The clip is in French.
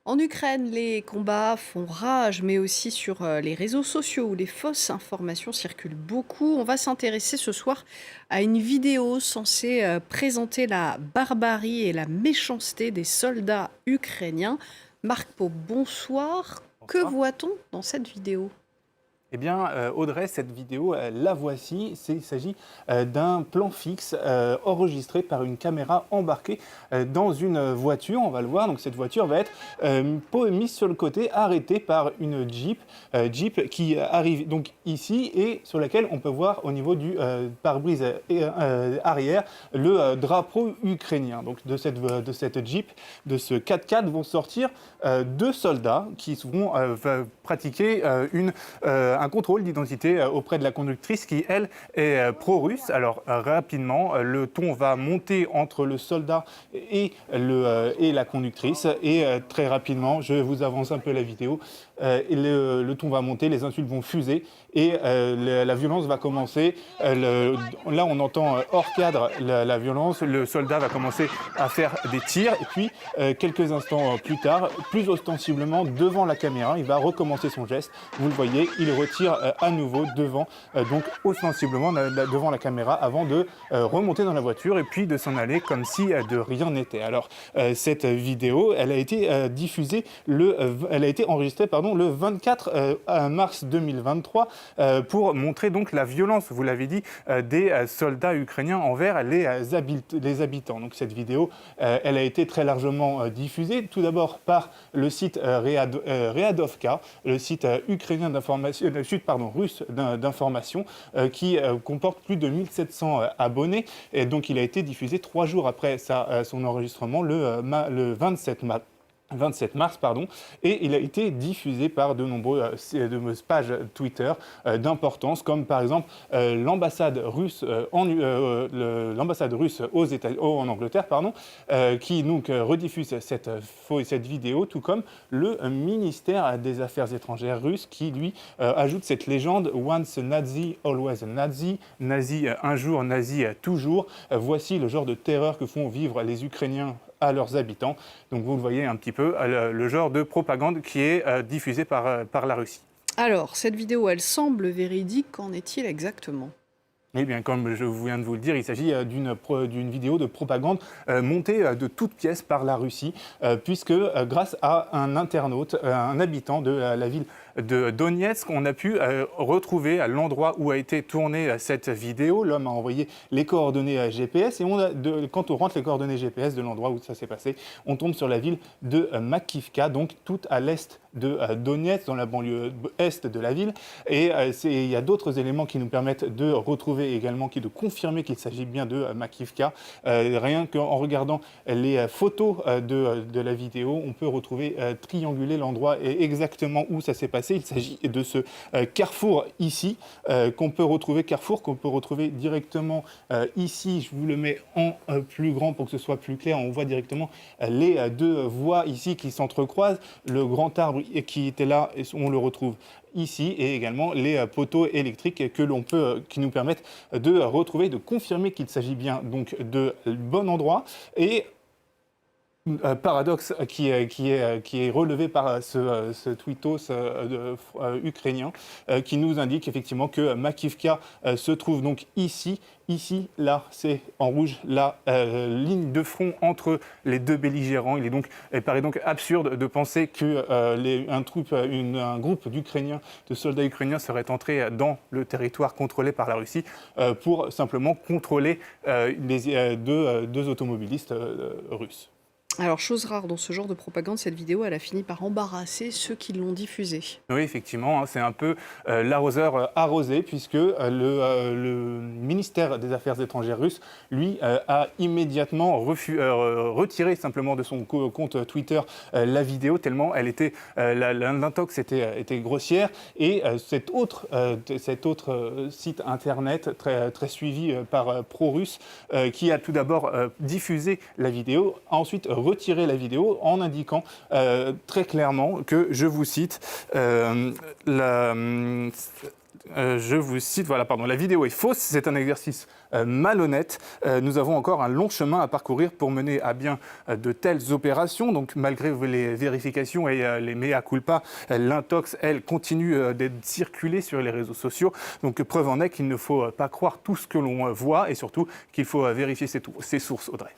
En Ukraine, les combats font rage, mais aussi sur les réseaux sociaux où les fausses informations circulent beaucoup. On va s'intéresser ce soir à une vidéo censée présenter la barbarie et la méchanceté des soldats ukrainiens. Marc Pau, bonsoir. Que Bonsoir. voit-on dans cette vidéo? Eh bien, Audrey, cette vidéo, la voici. Il s'agit d'un plan fixe enregistré par une caméra embarquée dans une voiture. On va le voir. Donc, cette voiture va être mise sur le côté, arrêtée par une Jeep qui arrive donc ici et sur laquelle on peut voir au niveau du pare-brise arrière le drapeau ukrainien. Donc, de cette Jeep, de ce 4x4 vont sortir deux soldats qui vont pratiquer un contrôle d'identité auprès de la conductrice qui, elle, est pro-russe. Alors, rapidement, le ton va monter entre le soldat et la conductrice. Et très rapidement, je vous avance un peu la vidéo, le ton va monter, les insultes vont fuser et la violence va commencer. Là, on entend hors cadre la violence. Le soldat va commencer à faire des tirs. Et puis, quelques instants plus tard, plus ostensiblement devant la caméra, il va recommencer son geste. Vous le voyez, il retire à nouveau devant, donc ostensiblement devant la caméra avant de remonter dans la voiture et puis de s'en aller comme si de rien n'était. Alors, cette vidéo, elle a été elle a été enregistrée le 24 mars 2023 pour montrer donc la violence, vous l'avez dit, des soldats ukrainiens envers les habitants. Donc cette vidéo, elle a été très largement diffusée, tout d'abord par le site Readovka, le site ukrainien d'information, russe d'information, qui comporte plus de 1700 abonnés. Et donc il a été diffusé 3 jours après son enregistrement, le 27 mars, et il a été diffusé par de nombreuses pages Twitter d'importance, comme par exemple l'ambassade russe en Angleterre, qui donc rediffuse cette vidéo, tout comme le ministère des Affaires étrangères russe, qui lui ajoute cette légende « Once a Nazi, always a Nazi », nazi un jour, nazi toujours. Voici le genre de terreur que font vivre les Ukrainiens à leurs habitants. Donc vous le voyez un petit peu, le genre de propagande qui est diffusée par la Russie. Alors, cette vidéo, elle semble véridique. Qu'en est-il exactement? Eh bien, comme je viens de vous le dire, il s'agit d'une vidéo de propagande montée de toutes pièces par la Russie, puisque grâce à un internaute, un habitant de la ville de Donetsk, on a pu retrouver à l'endroit où a été tournée cette vidéo. L'homme a envoyé les coordonnées GPS et quand on rentre les coordonnées GPS de l'endroit où ça s'est passé, on tombe sur la ville de Makivka, donc tout à l'est de Donetsk, dans la banlieue est de la ville. Et il y a d'autres éléments qui nous permettent de retrouver également, de confirmer qu'il s'agit bien de Makivka. Rien qu'en regardant les photos de la vidéo, on peut trianguler l'endroit et exactement où ça s'est passé. Il s'agit de ce carrefour ici, qu'on peut retrouver directement ici. Je vous le mets en plus grand pour que ce soit plus clair. On voit directement les deux voies ici qui s'entrecroisent. Le grand arbre qui était là, on le retrouve ici, et également les poteaux électriques qui nous permettent de confirmer qu'il s'agit bien donc de bon endroit. Et paradoxe qui est relevé par ce tweetos ukrainien, qui nous indique effectivement que Makivka se trouve donc ici, là, c'est en rouge, la ligne de front entre les deux belligérants. Il paraît donc absurde de penser qu'un groupe de soldats ukrainiens serait entré dans le territoire contrôlé par la Russie pour simplement contrôler les deux automobilistes russes. Alors, chose rare dans ce genre de propagande, cette vidéo, elle a fini par embarrasser ceux qui l'ont diffusée. Oui, effectivement, c'est un peu l'arroseur arrosé, puisque le ministère des Affaires étrangères russe, lui, a immédiatement retiré simplement de son compte Twitter la vidéo, tellement l'intox était grossière. Et cet autre site internet très suivi par pro-russe, qui a tout d'abord diffusé la vidéo, a ensuite retiré la vidéo en indiquant très clairement que, je vous cite, Je vous cite, voilà, pardon, la vidéo est fausse, c'est un exercice malhonnête. Nous avons encore un long chemin à parcourir pour mener à bien de telles opérations. Donc malgré les vérifications et les mea culpa, l'intox, elle, continue d'être circulée sur les réseaux sociaux. Donc preuve en est qu'il ne faut pas croire tout ce que l'on voit et surtout qu'il faut vérifier ses sources, Audrey.